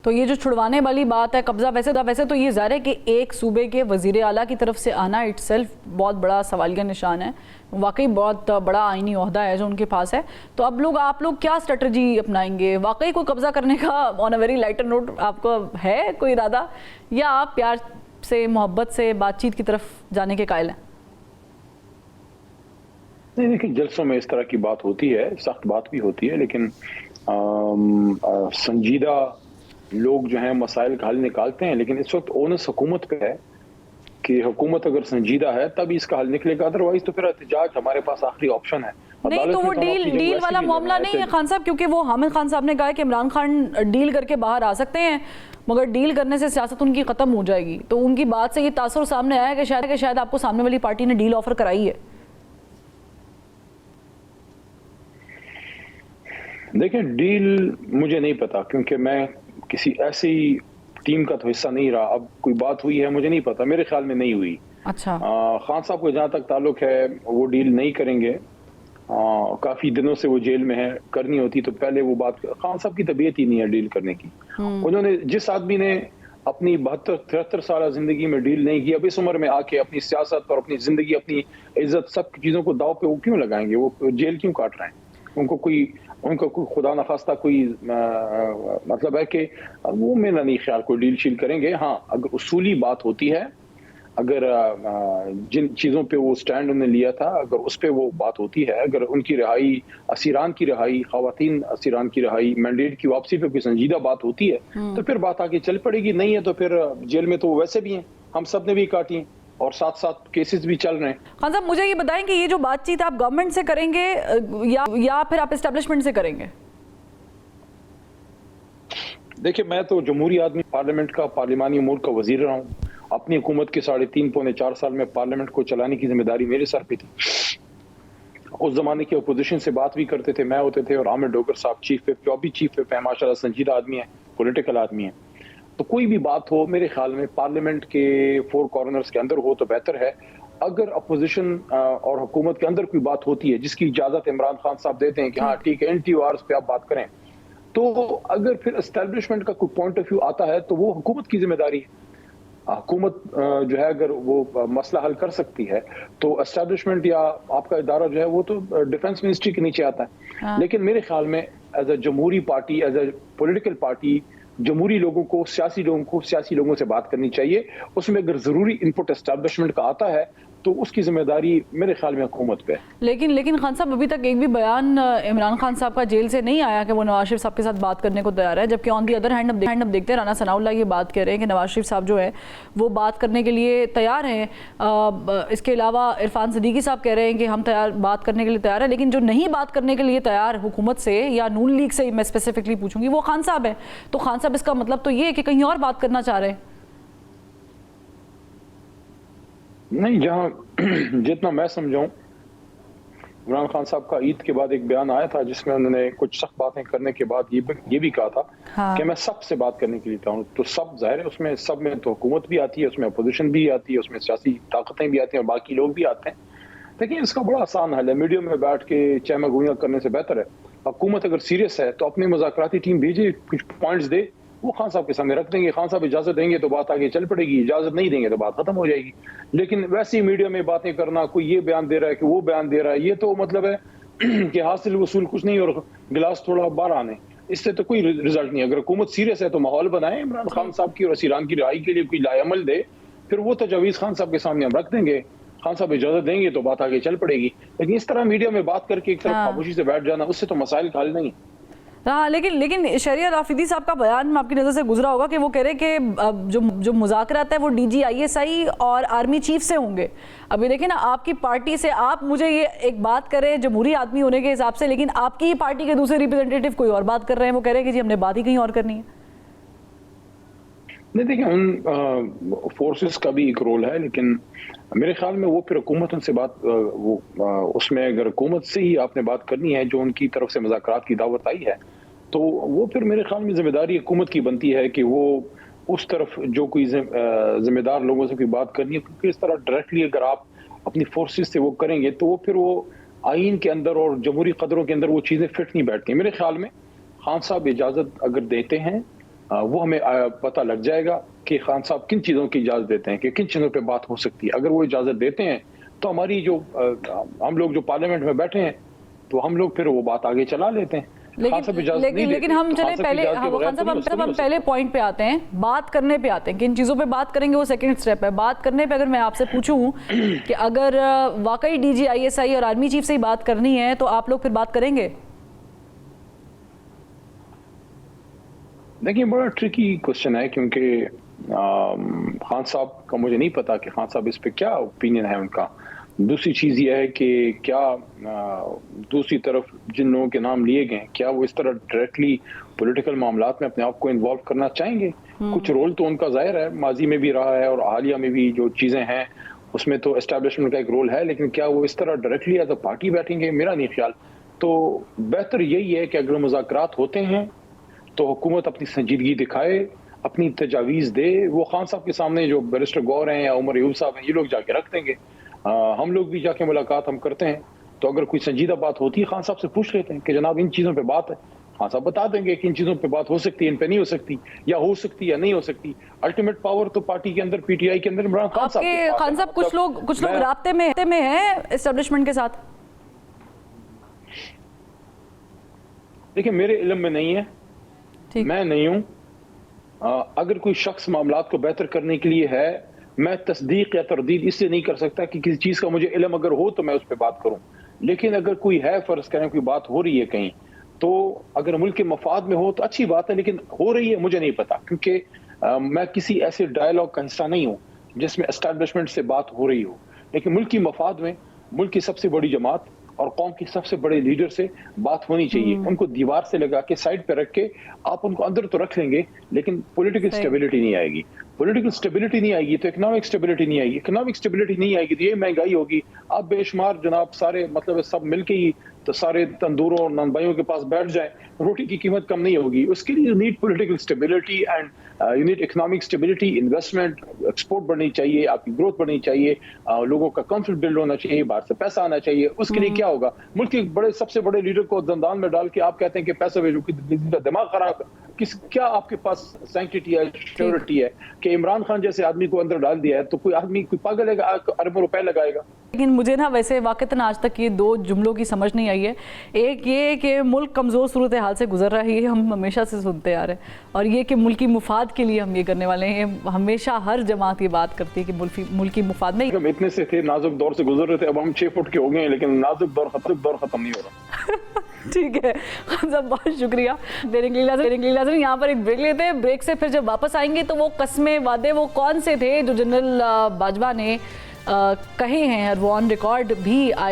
तो ये जो छुड़वाने वाली बात है, कब्जा, वैसे तो ये ज़ाहिर है कि एक सूबे के वज़ीर आला की तरफ से आना इट्सेल्फ बहुत बड़ा सवालिया निशान है। वाकई बहुत बड़ा आईनी ओहदा है जो उनके पास है। तो अब आप लोग क्या स्ट्रेटजी अपनाएंगे? वाकई कोई कब्जा करने का on a very lighter note आपको है कोई इरादा, या आप प्यार से, मोहब्बत से, बातचीत की तरफ जाने के कायल हैं? नहीं, देखिए, जलसों में इस तरह की बात होती है, सख्त बात भी होती है, लेकिन संजीदा लोग जो हैं मसाइल का हल निकालते हैं। लेकिन इस वक्त ओनस हुकूमत पे है कि हुकूमत अगर संजीदा है तभी इसका हल निकलेगा, अदरवाइज तो फिर एहतजाज हमारे पास आखिरी ऑप्शन है। नहीं तो वो डील वाला मामला नहीं है खान साहब, क्योंकि वो हामिद खान साहब ने कहा कि इमरान खान डील करके बाहर आ सकते हैं, मगर डील करने से सियासत उनकी खत्म हो जाएगी। तो उनकी बात से ये तासुर सामने आया कि शायद आपको सामने वाली पार्टी ने डील ऑफर कराई है। देखिए, डील मुझे नहीं पता, क्योंकि मैं किसी ऐसी टीम का तो हिस्सा नहीं रहा। अब कोई बात हुई है मुझे नहीं पता, मेरे ख्याल में नहीं हुई। अच्छा, खान साहब को जहां तक ताल्लुक है वो डील नहीं करेंगे। काफी दिनों से वो जेल में है, करनी होती तो पहले वो बात। खान साहब की तबीयत ही नहीं है डील करने की। उन्होंने, जिस आदमी ने अपनी 72-73 साल जिंदगी में डील नहीं की, अब इस उम्र में आके अपनी सियासत और अपनी जिंदगी, अपनी इज्जत, सब चीजों को दाव पे वो क्यों लगाएंगे? वो जेल क्यों काट रहे हैं? उनको कोई खुदा न खास्ता कोई मतलब है कि वो, मेरा नहीं ख्याल कोई डील शील करेंगे। हाँ, अगर उसूली बात होती है, अगर जिन चीज़ों पे वो स्टैंड उन्होंने लिया था, अगर उस पे वो बात होती है, अगर उनकी रिहाई, असीरान की रिहाई, खवातीन असीरान की रिहाई, मैंडेट की वापसी पे कोई संजीदा बात होती है तो फिर बात आगे चल पड़ेगी। नहीं है तो फिर जेल में तो वो वैसे भी हैं, हम सब ने भी काटी हैं, और साथ साथ केसेस भी चल रहे हैं। खान साहब, मुझे ये बताएं कि ये जो बातचीत आप गवर्नमेंट से करेंगे या फिर आप एस्टेब्लिशमेंट से करेंगे? देखिए, मैं तो जमहूरी आदमी, पार्लियामेंट का, पार्लिमानी उमूर का वजीर रहा हूँ। अपनी हुकूमत के 3.5-4 साल में पार्लियामेंट को चलाने की जिम्मेदारी मेरे सर पे थी। उस जमाने के अपोजिशन से बात भी करते थे, मैं होते थे, और आमिर डोगर साहब चीफ विप, जो अभी चीफ विप है, माशाल्लाह संजीदा आदमी है, पॉलिटिकल आदमी है। तो कोई भी बात हो, मेरे ख्याल में पार्लियामेंट के 4 कॉर्नर्स के अंदर हो तो बेहतर है। अगर अपोजिशन और हुकूमत के अंदर कोई बात होती है जिसकी इजाजत इमरान खान साहब देते हैं कि हाँ ठीक है, NTORs पे आप बात करें, तो अगर फिर एस्टेब्लिशमेंट का कोई पॉइंट ऑफ व्यू आता है तो वो हुकूमत की जिम्मेदारी है। हुकूमत जो है, अगर वो मसला हल कर सकती है तो एस्टेब्लिशमेंट या आपका इदारा जो है वो तो डिफेंस मिनिस्ट्री के नीचे आता है। लेकिन मेरे ख्याल में एज अ जमहूरी party, as a political party, जमहूरी लोगों को, सियासी लोगों से बात करनी चाहिए। उसमें अगर जरूरी इनपुट एस्टेब्लिशमेंट का आता है तो उसकी जिम्मेदारी मेरे ख्याल में हुकूमत पे है। लेकिन खान साहब, अभी तक एक भी बयान इमरान खान साहब का जेल से नहीं आया कि वो नवाज शरीफ साहब के साथ बात करने को तैयार है, जबकि ऑन दी अदर हैंड अब देखते हैं राना सनाउल्लाह ये बात कह रहे हैं कि नवाज शरीफ साहब जो है वो बात करने के लिए तैयार हैं। इसके अलावा इरफान सिद्दीकी साहब कह रहे हैं कि हम बात करने के लिए तैयार है, लेकिन जो नहीं बात करने के लिए तैयार हुकूमत से या नून लीग से, मैं स्पेसिफिकली पूछूंगी, वो खान साहब है। तो खान साहब, इसका मतलब तो ये है कि कहीं और बात करना चाह रहे हैं? नहीं, जहां जितना मैं समझाऊं, इमरान खान साहब का ईद के बाद एक बयान आया था जिसमें उन्होंने कुछ सख्त बातें करने के बाद ये भी कहा था कि मैं सब से बात करने के लिए था। तो सब जाहिर है, उसमें सब में तो हुकूमत भी आती है, उसमें अपोजिशन भी आती है, उसमें सियासी ताकतें भी आती हैं और बाकी लोग भी आते हैं। लेकिन इसका बड़ा आसान हल है, मीडिया में बैठ के चहमा करने से बेहतर है हुकूमत अगर सीरियस है तो अपनी मुज़ाकराती टीम भेजे, कुछ पॉइंट्स दे, वो खान साहब के सामने रख देंगे। खान साहब इजाजत देंगे तो बात आगे चल पड़ेगी, इजाजत नहीं देंगे तो बात खत्म हो जाएगी। लेकिन वैसे ही मीडिया में बातें करना, कोई ये बयान दे रहा है कि वो बयान दे रहा है, ये तो मतलब है कि हासिल वसूल कुछ नहीं और गिलास थोड़ा बाहर आने, इससे तो कोई रिजल्ट नहीं। अगर हुकूमत सीरियस है तो माहौल बनाए इमरान खान साहब की और असीरान की रिहाई के लिए कोई लाएअमल दे, फिर वो तजवीज़ खान साहब के सामने हम रख देंगे। खान साहब इजाजत देंगे तो बात आगे चल पड़ेगी। लेकिन इस तरह मीडिया में बात करके एक तरफ खामोशी से बैठ जाना, उससे तो मसाइल का हल नहीं। हाँ, लेकिन शरिया राफिदी साहब का बयान में आपकी नज़र से गुजरा होगा कि वो कह रहे हैं कि जो मुज़ाकरात है वो DG ISI और आर्मी चीफ से होंगे। अभी देखिए ना, आपकी पार्टी से, आप मुझे ये एक बात करें जमहूरी आदमी होने के हिसाब से, लेकिन आपकी ही पार्टी के दूसरे रिप्रेजेंटेटिव कोई और बात कर रहे हैं। वो कह रहे हैं कि जी हमने बात ही कहीं और करनी है। नहीं, देखिए, उन फोर्सेस का भी एक रोल है, लेकिन मेरे ख्याल में वो फिर हुकूमत उनसे बात, उसमें अगर हुकूमत से ही आपने बात करनी है, जो उनकी तरफ से मुज़ाकरात की दावत आई है, तो वो फिर मेरे ख्याल में जिम्मेदारी हुकूमत की बनती है कि वो उस तरफ जो कोई जिम्मेदार लोगों से कोई बात करनी है, क्योंकि इस तरह डायरेक्टली अगर आप अपनी फोर्सेस से वो करेंगे तो वो फिर वो आइन के अंदर और जमहूरी कदरों के अंदर वो चीज़ें फिट नहीं बैठती। मेरे ख्याल में खान साहब इजाज़त अगर देते हैं वो हमें पता लग जाएगा कि खान साहब किन चीज़ों की इजाज़त देते हैं, कि किन चीज़ों पे बात हो सकती है। अगर वो इजाज़त देते हैं तो हमारी जो हम लोग जो पार्लियामेंट में बैठे हैं तो हम लोग फिर वो बात आगे चला लेते हैं। लेकिन हम चले पहले खान साहब हम पहले पॉइंट पे आते हैं, बात करने पे आते हैं। किन चीज़ों पे बात करेंगे वो सेकंड स्टेप है। बात करने पे अगर मैं आपसे पूछूं कि अगर वाकई डीजी ISI और आर्मी चीफ से ही बात करनी है तो आप लोग फिर बात करेंगे? देखिए, बड़ा ट्रिकी क्वेश्चन है, क्योंकि खान साहब का मुझे नहीं पता कि खान साहब इस पे क्या ओपिनियन है उनका। दूसरी चीज़ यह है कि क्या दूसरी तरफ जिन लोगों के नाम लिए गए क्या वो इस तरह डायरेक्टली पॉलिटिकल मामलात में अपने आप को इन्वॉल्व करना चाहेंगे। कुछ रोल तो उनका जाहिर है, माजी में भी रहा है और हालिया में भी जो चीज़ें हैं उसमें तो एस्टैब्लिशमेंट का एक रोल है, लेकिन क्या वो इस तरह डायरेक्टली एज अ पार्टी बैठेंगे, मेरा नहीं ख्याल। तो बेहतर यही है कि अगर मुज़ाकरात होते हैं तो हुकूमत अपनी संजीदगी दिखाए, अपनी तजावीज़ दे। वो खान साहब के सामने जो बैरिस्टर गौर हैं या उमर अयूब साहब हैं, ये लोग जाके रख देंगे। हम लोग भी जाके मुलाकात हम करते हैं, तो अगर कोई संजीदा बात होती है खान साहब से पूछ लेते हैं कि जनाब इन चीज़ों पे बात है। खान साहब बता देंगे कि इन चीज़ों पे बात हो सकती है, इन पे नहीं हो सकती, या हो सकती है या नहीं हो सकती। अल्टीमेट पावर तो पार्टी के अंदर, PTI के अंदर इमरान खान साहब। खान साहब कुछ लोग राब्ते में हैं एस्टेब्लिशमेंट के साथ। देखिए, मेरे इल्म में नहीं है, मैं नहीं हूं। अगर कोई शख्स मामलात को बेहतर करने के लिए है, मैं तस्दीक या तरदीद इसलिए नहीं कर सकता कि किसी चीज़ का मुझे इल्म अगर हो तो मैं उस पर बात करूं। लेकिन अगर कोई है, फ़र्ज करें कोई बात हो रही है कहीं, तो अगर मुल्क के मफाद में हो तो अच्छी बात है, लेकिन हो रही है मुझे नहीं पता, क्योंकि मैं किसी ऐसे डायलॉग का हिस्सा नहीं हूं जिसमें एस्टैब्लिशमेंट से बात हो रही हो। लेकिन मुल्क की मफाद में मुल्क की सबसे बड़ी जमात और कौम के सबसे बड़े लीडर से बात होनी चाहिए। उनको दीवार से लगा के साइड पे रख के आप उनको अंदर तो रख लेंगे, लेकिन पॉलिटिकल स्टेबिलिटी नहीं आएगी। पॉलिटिकल स्टेबिलिटी नहीं आएगी तो इकोनॉमिक स्टेबिलिटी नहीं आएगी। इकोनॉमिक स्टेबिलिटी नहीं आएगी तो ये महंगाई होगी। आप बेशुमार जनाब सारे मतलब सब मिलके ही तो सारे तंदूरों और नंबाइयों के पास बैठ जाएं, रोटी की कीमत कम नहीं होगी। उसके लिए you need political stability and you need economic stability, investment, export बढ़नी चाहिए, आपकी ग्रोथ बढ़नी चाहिए, लोगों का कॉन्फिडेंस बिल्ड होना चाहिए, बाहर से पैसा आना चाहिए। उसके लिए क्या होगा? मुल्क के बड़े सबसे बड़े लीडर को दंदान में डाल के आप कहते हैं कि पैसा भेजो, दिमाग खराब। क्या आपके पास सैंक्टिटी है, श्योरिटी है कि इमरान खान जैसे आदमी को अंदर डाल दिया है तो कोई आदमी, कोई पागल है अरबों रुपए लगाएगा? लेकिन मुझे ना वैसे वाक़तन आज तक ये दो जुमलों की समझ नहीं आई है। एक ये कि मुल्क कमज़ोर सूरत हाल से गुजर रहा है, ये हम हमेशा से सुनते आ रहे हैं, और ये कि मुल्की मुफाद के लिए हम ये करने वाले हैं। हमेशा हर जमात ये बात करती है कि मुल्की मुफाद में हम इतने से थे, नाजुक दौर से गुजर रहे थे, अब हम 6 फुट के हो गए हैं, लेकिन नाजुक दौर खत्म नहीं हो रहा। ठीक है सब, बहुत शुक्रिया देने के लिए। यहाँ पर एक ब्रेक लेते हैं, ब्रेक से फिर जब वापस आएंगे तो वो कस्में वादे वो कौन से थे जो जनरल बाजवा ने कहे हैं और वो ऑन रिकॉर्ड भी आए।